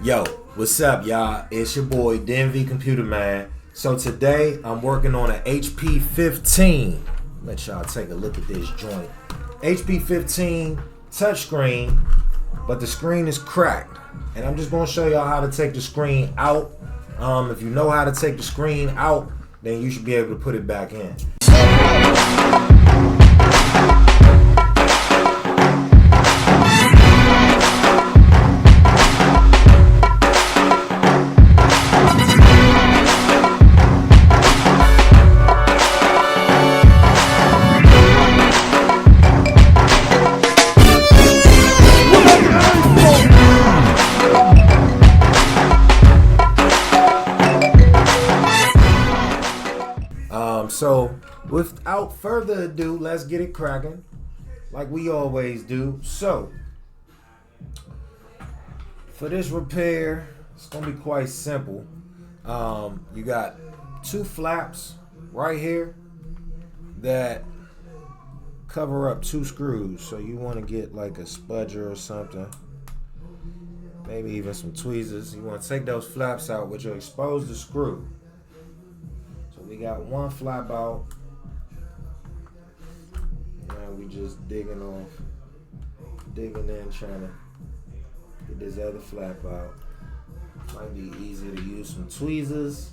Yo, what's up, y'all? It's your boy, DMV Computer Man. So today, I'm working on an HP 15. Let y'all take a look at this joint. HP 15 touchscreen, but the screen is cracked. And I'm just going to show y'all how to take the screen out. If you know how to take the screen out, then you should be able to put it back in. So without further ado, let's get it cracking like we always do. So for this repair, it's gonna be quite simple. You got two flaps right here that cover up two screws, so you want to get like a spudger or something, maybe even some tweezers. You want to take those flaps out, which will expose the screw. We got one flap out. Now we just digging in, trying to get this other flap out. Might be easy to use some tweezers.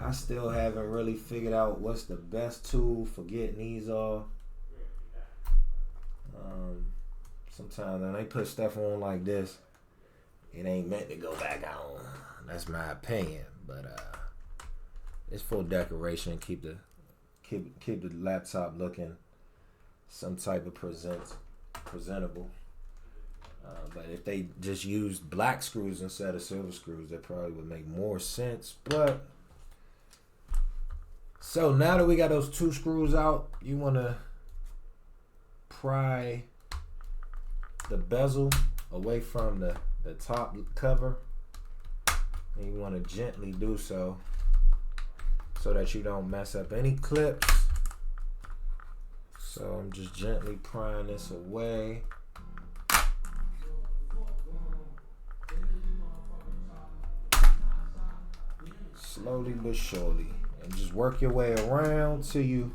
I still haven't really figured out what's the best tool for getting these off. Sometimes when they put stuff on like this, it ain't meant to go back on. That's my opinion, but it's for decoration. Keep the laptop looking some type of presentable. But if they just used black screws instead of silver screws, that probably would make more sense. But so now that we got those two screws out, you want to pry the bezel away from the top cover, and you want to gently do so that you don't mess up any clips. So I'm just gently prying this away. Slowly but surely. And just work your way around till you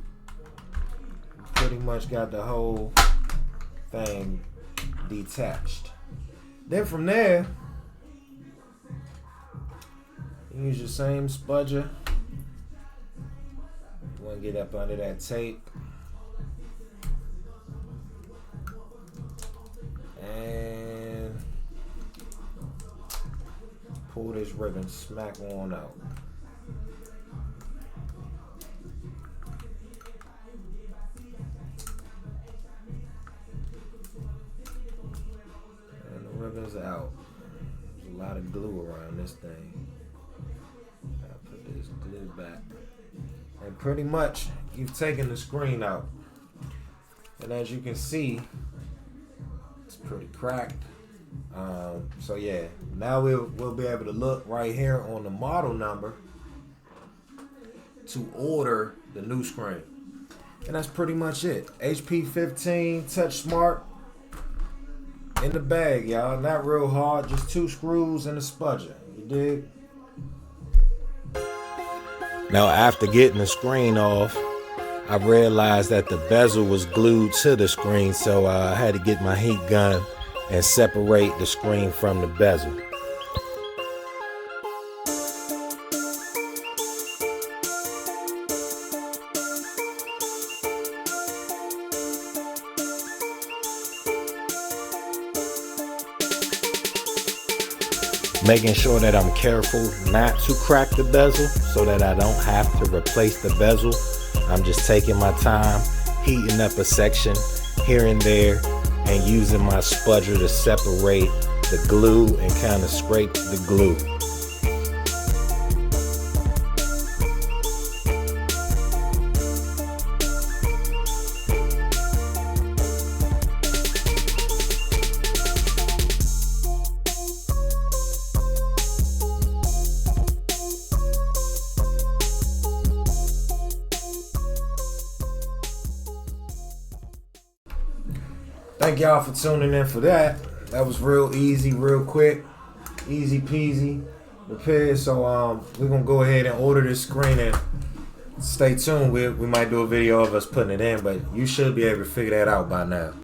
pretty much got the whole thing detached. Then from there, you use your same spudger. Want to get up under that tape and pull this ribbon smack on out. And the ribbon's out. There's a lot of glue around this thing. I'll put this glue back. And pretty much, you've taken the screen out. And as you can see, it's pretty cracked. So yeah, now we'll be able to look right here on the model number to order the new screen. And that's pretty much it. HP 15 Touchsmart in the bag, y'all. Not real hard, just two screws and a spudger. You dig? Now, after getting the screen off, I realized that the bezel was glued to the screen, so I had to get my heat gun and separate the screen from the bezel. Making sure that I'm careful not to crack the bezel so that I don't have to replace the bezel. I'm just taking my time, heating up a section here and there, and using my spudger to separate the glue and kind of scrape the glue. Thank y'all for tuning in for that. That was real easy, real quick. easy peasy repaired. So we're gonna go ahead and order this screen and stay tuned. We might do a video of us putting it in, but you should be able to figure that out by now.